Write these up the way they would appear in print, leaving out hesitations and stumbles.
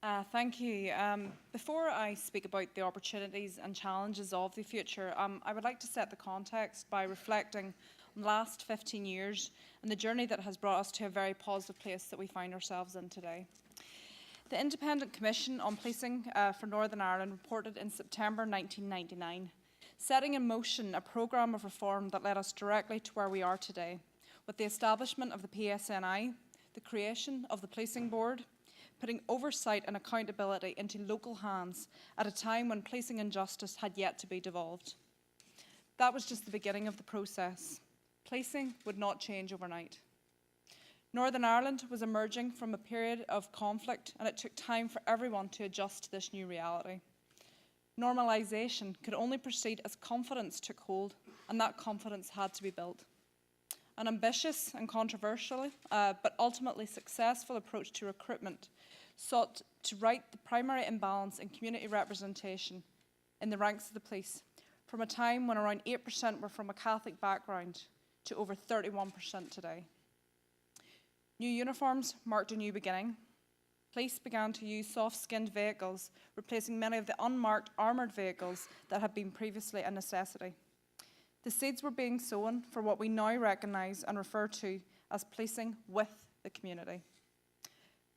Thank you. Before I speak about the opportunities and challenges of the future, I would like to set the context by reflecting on the last 15 years and the journey that has brought us to a very positive place that we find ourselves in today. The Independent Commission on Policing for Northern Ireland reported in September 1999, setting in motion a programme of reform that led us directly to where we are today, with the establishment of the PSNI, the creation of the Policing Board, putting oversight and accountability into local hands at a time when policing and justice had yet to be devolved. That was just the beginning of the process. Policing would not change overnight. Northern Ireland was emerging from a period of conflict, and it took time for everyone to adjust to this new reality. Normalisation could only proceed as confidence took hold, and that confidence had to be built. An ambitious and controversial, but ultimately successful approach to recruitment sought to right the primary imbalance in community representation in the ranks of the police, from a time when around 8% were from a Catholic background to over 31% today. New uniforms marked a new beginning. Police began to use soft-skinned vehicles, replacing many of the unmarked armoured vehicles that had been previously a necessity. The seeds were being sown for what we now recognise and refer to as policing with the community.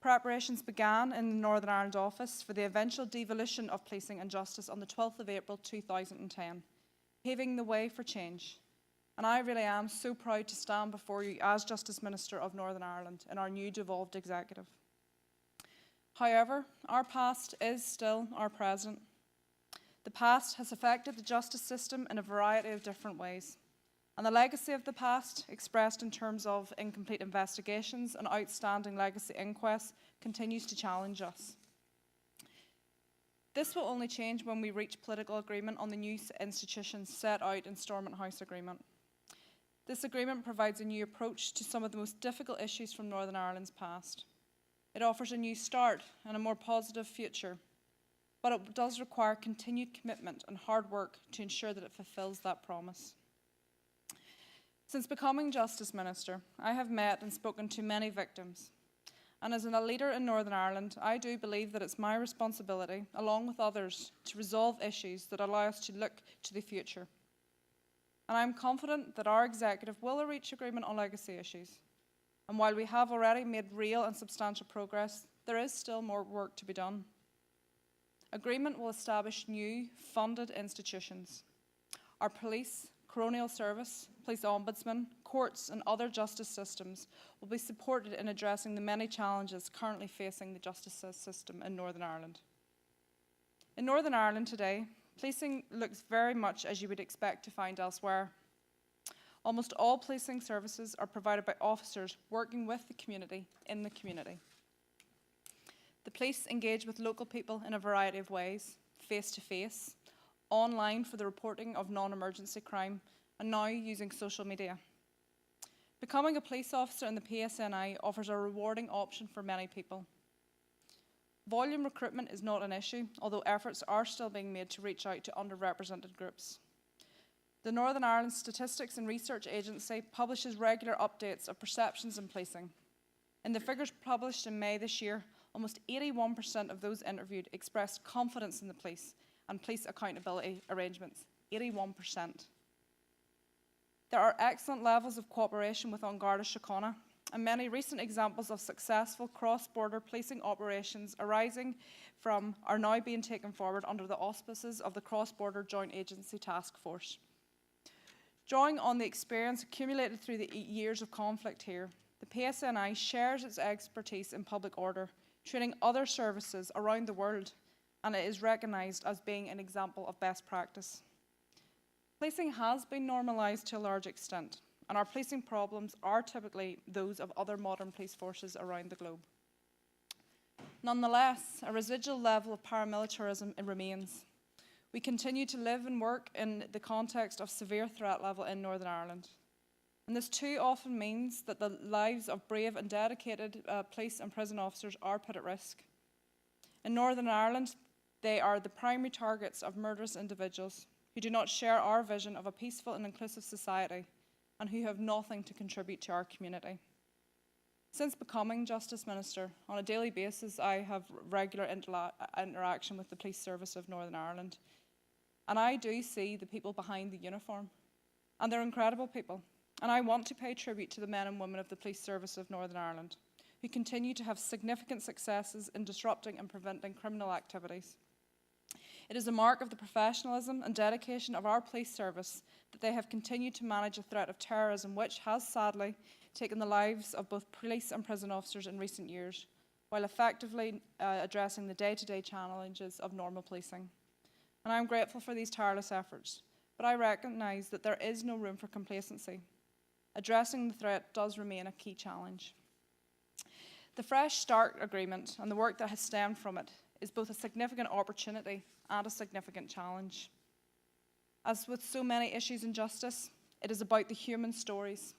Preparations began in the Northern Ireland office for the eventual devolution of policing and justice on the 12th of April 2010, paving the way for change. And I really am so proud to stand before you as Justice Minister of Northern Ireland in our new devolved executive. However, our past is still our present. The past has affected the justice system in a variety of different ways. And the legacy of the past, expressed in terms of incomplete investigations and outstanding legacy inquests, continues to challenge us. This will only change when we reach political agreement on the new institutions set out in Stormont House Agreement. This agreement provides a new approach to some of the most difficult issues from Northern Ireland's past. It offers a new start and a more positive future, but it does require continued commitment and hard work to ensure that it fulfills that promise. Since becoming Justice Minister, I have met and spoken to many victims. And as a leader in Northern Ireland, I do believe that it's my responsibility, along with others, to resolve issues that allow us to look to the future. And I'm confident that our executive will reach agreement on legacy issues. And while we have already made real and substantial progress, there is still more work to be done. Agreement will establish new, funded institutions. Our police, coronial service, police ombudsman, courts and other justice systems will be supported in addressing the many challenges currently facing the justice system in Northern Ireland. In Northern Ireland today, policing looks very much as you would expect to find elsewhere. Almost all policing services are provided by officers working with the community in the community. The police engage with local people in a variety of ways, face-to-face, online for the reporting of non-emergency crime, and now using social media. Becoming a police officer in the PSNI offers a rewarding option for many people. Volume recruitment is not an issue, although efforts are still being made to reach out to underrepresented groups. The Northern Ireland Statistics and Research Agency publishes regular updates of perceptions in policing. In the figures published in May this year, almost 81% of those interviewed expressed confidence in the police and police accountability arrangements. 81%. There are excellent levels of cooperation with An Garda Síochána, and many recent examples of successful cross-border policing operations arising from are now being taken forward under the auspices of the Cross-Border Joint Agency Task Force. Drawing on the experience accumulated through the years of conflict here, the PSNI shares its expertise in public order, training other services around the world, and it is recognised as being an example of best practice. Policing has been normalised to a large extent, and our policing problems are typically those of other modern police forces around the globe. Nonetheless, a residual level of paramilitarism remains. We continue to live and work in the context of severe threat level in Northern Ireland. And this too often means that the lives of brave and dedicated police and prison officers are put at risk. In Northern Ireland, they are the primary targets of murderous individuals who do not share our vision of a peaceful and inclusive society and who have nothing to contribute to our community. Since becoming Justice Minister, on a daily basis I have regular interaction with the Police Service of Northern Ireland. And I do see the people behind the uniform. And they're incredible people. And I want to pay tribute to the men and women of the Police Service of Northern Ireland, who continue to have significant successes in disrupting and preventing criminal activities. It is a mark of the professionalism and dedication of our police service that they have continued to manage a threat of terrorism which has sadly taken the lives of both police and prison officers in recent years, while effectively addressing the day-to-day challenges of normal policing. And I am grateful for these tireless efforts, but I recognise that there is no room for complacency. Addressing the threat does remain a key challenge. The Fresh Start Agreement and the work that has stemmed from it is both a significant opportunity and a significant challenge. As with so many issues in justice, it is about the human stories.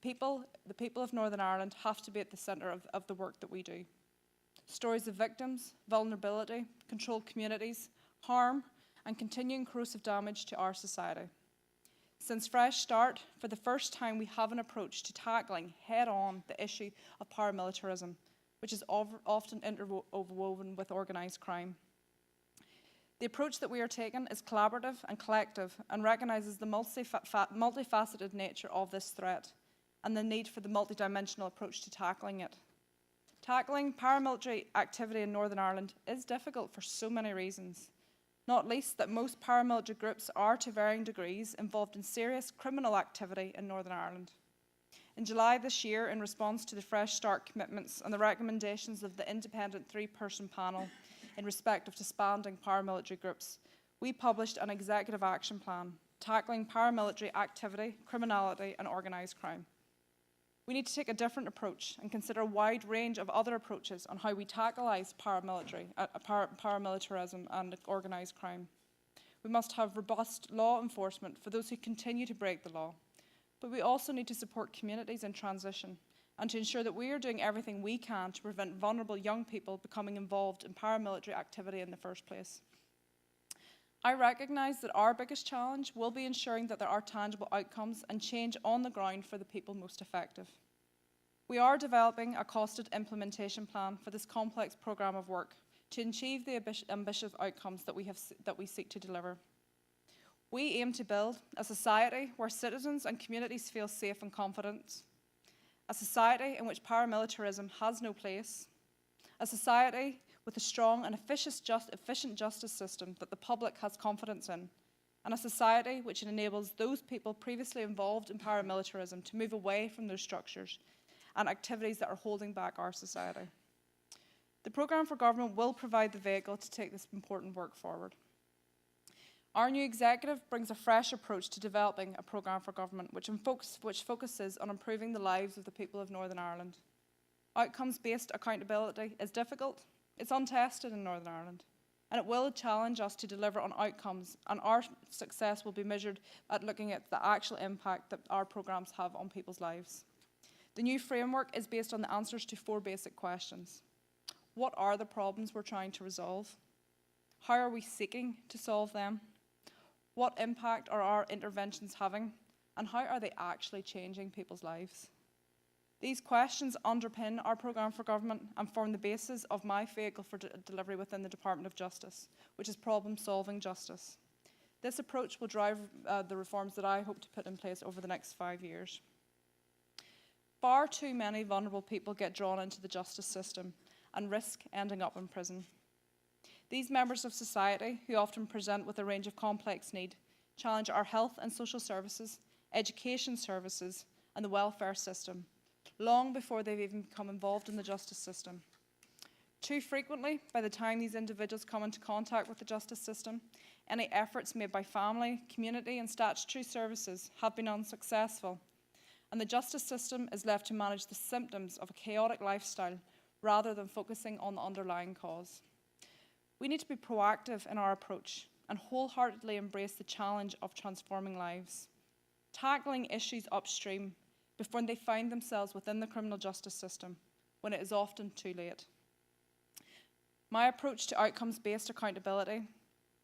The people of Northern Ireland have to be at the centre of the work that we do. Stories of victims, vulnerability, controlled communities, harm, and continuing corrosive damage to our society. Since Fresh Start, for the first time we have an approach to tackling head-on the issue of paramilitarism, which is often interwoven with organised crime. The approach that we are taking is collaborative and collective and recognises the multifaceted nature of this threat and the need for the multidimensional approach to tackling it. Tackling paramilitary activity in Northern Ireland is difficult for so many reasons, not least that most paramilitary groups are to varying degrees involved in serious criminal activity in Northern Ireland. In July this year, in response to the Fresh Start commitments and the recommendations of the independent three-person panel in respect of disbanding paramilitary groups, we published an executive action plan tackling paramilitary activity, criminality and organised crime. We need to take a different approach and consider a wide range of other approaches on how we tackleise paramilitarism and organised crime. We must have robust law enforcement for those who continue to break the law, but we also need to support communities in transition and to ensure that we are doing everything we can to prevent vulnerable young people becoming involved in paramilitary activity in the first place. I recognise that our biggest challenge will be ensuring that there are tangible outcomes and change on the ground for the people most effective. We are developing a costed implementation plan for this complex programme of work to achieve the ambitious outcomes that we seek to deliver. We aim to build a society where citizens and communities feel safe and confident, a society in which paramilitarism has no place, a society with a strong and efficient justice system that the public has confidence in, and a society which enables those people previously involved in paramilitarism to move away from those structures and activities that are holding back our society. The Programme for Government will provide the vehicle to take this important work forward. Our new executive brings a fresh approach to developing a programme for government which focuses on improving the lives of the people of Northern Ireland. Outcomes-based accountability is difficult, it's untested in Northern Ireland, and it will challenge us to deliver on outcomes, and our success will be measured at looking at the actual impact that our programmes have on people's lives. The new framework is based on the answers to 4 basic questions. What are the problems we're trying to resolve? How are we seeking to solve them? What impact are our interventions having? And how are they actually changing people's lives? These questions underpin our programme for government and form the basis of my vehicle for delivery within the Department of Justice, which is problem-solving justice. This approach will drive the reforms that I hope to put in place over the next 5 years. Far too many vulnerable people get drawn into the justice system and risk ending up in prison. These members of society, who often present with a range of complex needs, challenge our health and social services, education services, and the welfare system, long before they've even become involved in the justice system. Too frequently, by the time these individuals come into contact with the justice system, any efforts made by family, community, and statutory services have been unsuccessful, and the justice system is left to manage the symptoms of a chaotic lifestyle rather than focusing on the underlying cause. We need to be proactive in our approach and wholeheartedly embrace the challenge of transforming lives, tackling issues upstream before they find themselves within the criminal justice system, when it is often too late. My approach to outcomes-based accountability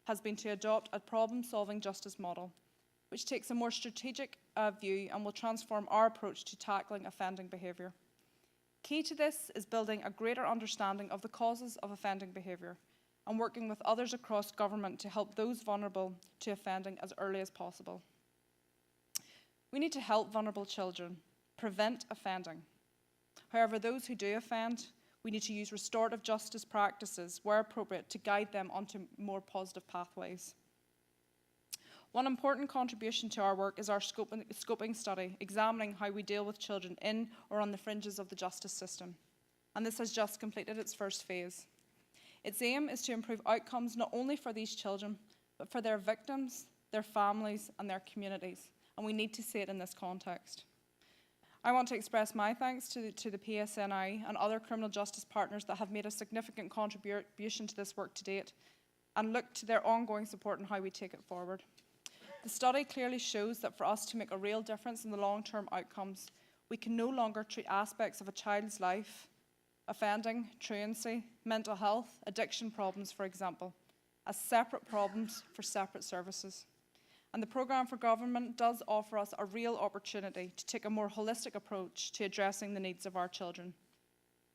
has been to adopt a problem-solving justice model, which takes a more strategic view and will transform our approach to tackling offending behaviour. Key to this is building a greater understanding of the causes of offending behaviour and working with others across government to help those vulnerable to offending as early as possible. We need to help vulnerable children prevent offending. However, those who do offend, we need to use restorative justice practices where appropriate to guide them onto more positive pathways. One important contribution to our work is our scoping study, examining how we deal with children in or on the fringes of the justice system. And this has just completed its first phase. Its aim is to improve outcomes not only for these children, but for their victims, their families, and their communities. And we need to see it in this context. I want to express my thanks to the PSNI and other criminal justice partners that have made a significant contribution to this work to date, and look to their ongoing support in how we take it forward. The study clearly shows that for us to make a real difference in the long-term outcomes, we can no longer treat aspects of a child's life, offending, truancy, mental health, addiction problems, for example, as separate problems for separate services. And the programme for government does offer us a real opportunity to take a more holistic approach to addressing the needs of our children.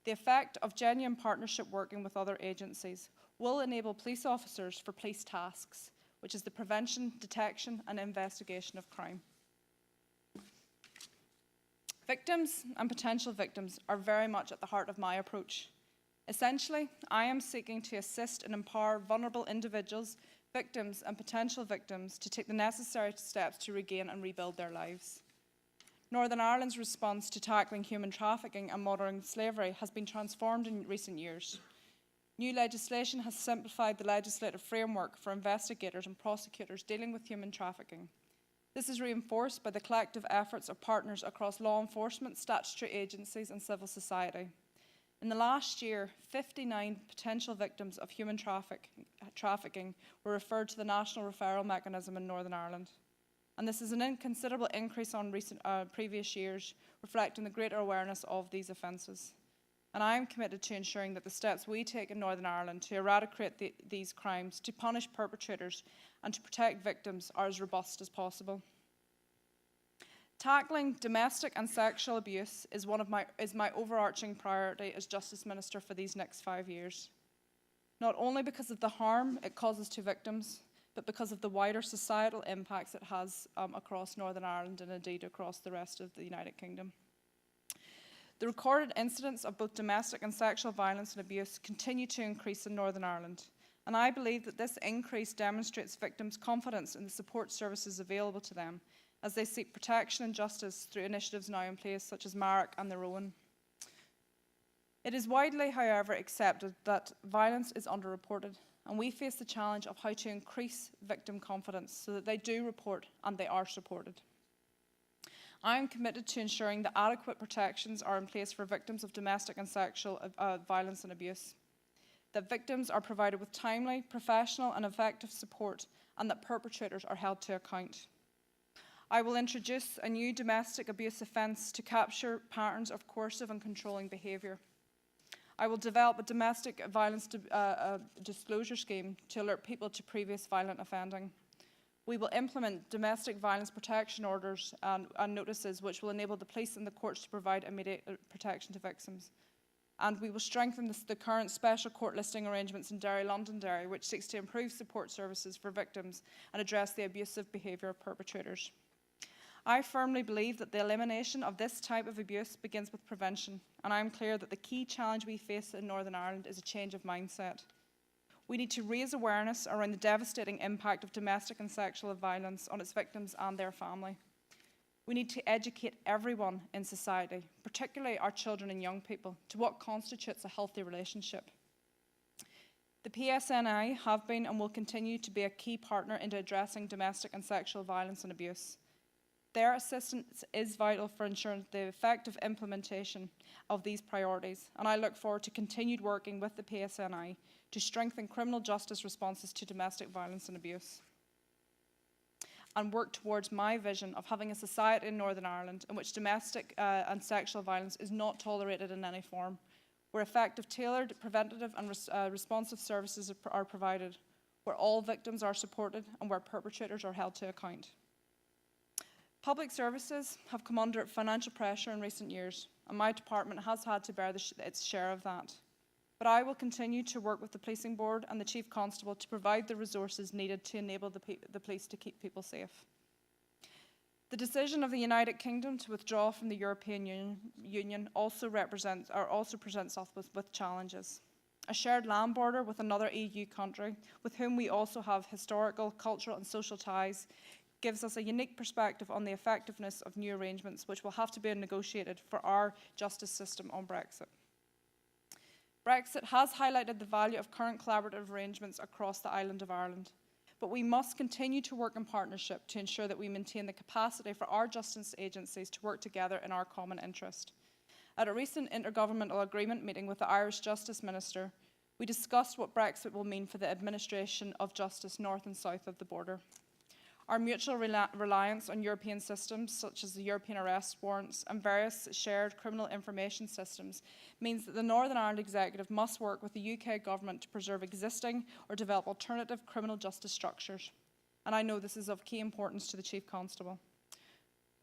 The effect of genuine partnership working with other agencies will enable police officers for police tasks, which is the prevention, detection and investigation of crime. Victims and potential victims are very much at the heart of my approach. Essentially, I am seeking to assist and empower vulnerable individuals, victims and potential victims to take the necessary steps to regain and rebuild their lives. Northern Ireland's response to tackling human trafficking and modern slavery has been transformed in recent years. New legislation has simplified the legislative framework for investigators and prosecutors dealing with human trafficking. This is reinforced by the collective efforts of partners across law enforcement, statutory agencies and civil society. In the last year, 59 potential victims of human trafficking were referred to the National Referral Mechanism in Northern Ireland. And this is an inconsiderable increase on previous years, reflecting the greater awareness of these offences. And I am committed to ensuring that the steps we take in Northern Ireland to eradicate these crimes, to punish perpetrators and to protect victims are as robust as possible. Tackling domestic and sexual abuse is my overarching priority as Justice Minister for these next 5 years. Not only because of the harm it causes to victims, but because of the wider societal impacts it has across Northern Ireland and indeed across the rest of the United Kingdom. The recorded incidents of both domestic and sexual violence and abuse continue to increase in Northern Ireland, and I believe that this increase demonstrates victims' confidence in the support services available to them as they seek protection and justice through initiatives now in place such as MARAC and the Rowan. It is widely, however, accepted that violence is underreported, and we face the challenge of how to increase victim confidence so that they do report and they are supported. I am committed to ensuring that adequate protections are in place for victims of domestic and sexual violence and abuse, that victims are provided with timely, professional and effective support, and that perpetrators are held to account. I will introduce a new domestic abuse offence to capture patterns of coercive and controlling behaviour. I will develop a domestic violence disclosure scheme to alert people to previous violent offending. We will implement domestic violence protection orders and notices which will enable the police and the courts to provide immediate protection to victims. And we will strengthen the current special court listing arrangements in Derry, Londonderry, which seeks to improve support services for victims and address the abusive behaviour of perpetrators. I firmly believe that the elimination of this type of abuse begins with prevention, and I am clear that the key challenge we face in Northern Ireland is a change of mindset. We need to raise awareness around the devastating impact of domestic and sexual violence on its victims and their family. We need to educate everyone in society, particularly our children and young people, to what constitutes a healthy relationship. The PSNI have been and will continue to be a key partner in addressing domestic and sexual violence and abuse. Their assistance is vital for ensuring the effective implementation of these priorities, and I look forward to continued working with the PSNI to strengthen criminal justice responses to domestic violence and abuse, and work towards my vision of having a society in Northern Ireland in which domestic and sexual violence is not tolerated in any form, where effective, tailored, preventative and responsive services are provided, where all victims are supported and where perpetrators are held to account. Public services have come under financial pressure in recent years, and my department has had to bear its share of that. But I will continue to work with the Policing Board and the Chief Constable to provide the resources needed to enable the police to keep people safe. The decision of the United Kingdom to withdraw from the European Union also presents us with challenges. A shared land border with another EU country, with whom we also have historical, cultural and social ties, gives us a unique perspective on the effectiveness of new arrangements which will have to be negotiated for our justice system on Brexit. Brexit has highlighted the value of current collaborative arrangements across the island of Ireland, but we must continue to work in partnership to ensure that we maintain the capacity for our justice agencies to work together in our common interest. At a recent intergovernmental agreement meeting with the Irish Justice Minister, we discussed what Brexit will mean for the administration of justice north and south of the border. Our mutual reliance on European systems, such as the European arrest warrants and various shared criminal information systems, means that the Northern Ireland Executive must work with the UK Government to preserve existing or develop alternative criminal justice structures. And I know this is of key importance to the Chief Constable.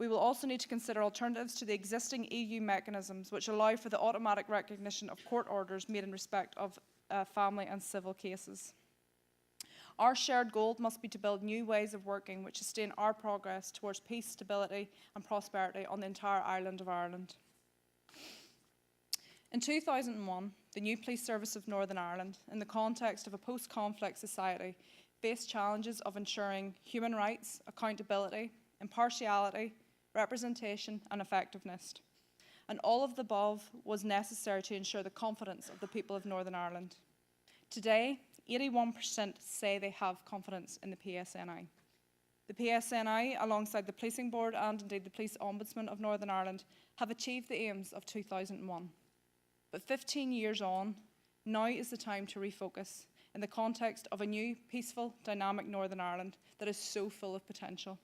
We will also need to consider alternatives to the existing EU mechanisms which allow for the automatic recognition of court orders made in respect of family and civil cases. Our shared goal must be to build new ways of working which sustain our progress towards peace, stability and prosperity on the entire island of Ireland. In 2001, the new Police Service of Northern Ireland, in the context of a post-conflict society, faced challenges of ensuring human rights, accountability, impartiality, representation and effectiveness. And all of the above was necessary to ensure the confidence of the people of Northern Ireland. Today, 81% say they have confidence in the PSNI. The PSNI, alongside the Policing Board and indeed the Police Ombudsman of Northern Ireland, have achieved the aims of 2001. But 15 years on, now is the time to refocus in the context of a new, peaceful, dynamic Northern Ireland that is so full of potential.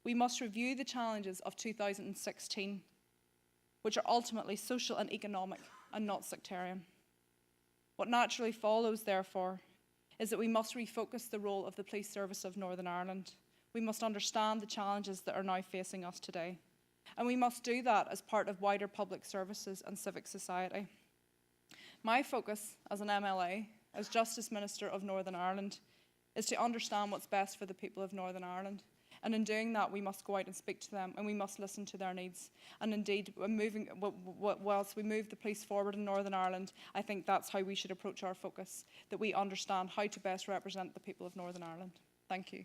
We must review the challenges of 2016, which are ultimately social and economic and not sectarian. What naturally follows, therefore, is that we must refocus the role of the Police Service of Northern Ireland. We must understand the challenges that are now facing us today. And we must do that as part of wider public services and civic society. My focus as an MLA, as Justice Minister of Northern Ireland, is to understand what's best for the people of Northern Ireland. And in doing that, we must go out and speak to them, and we must listen to their needs. And indeed, whilst we move the police forward in Northern Ireland, I think that's how we should approach our focus, that we understand how to best represent the people of Northern Ireland. Thank you.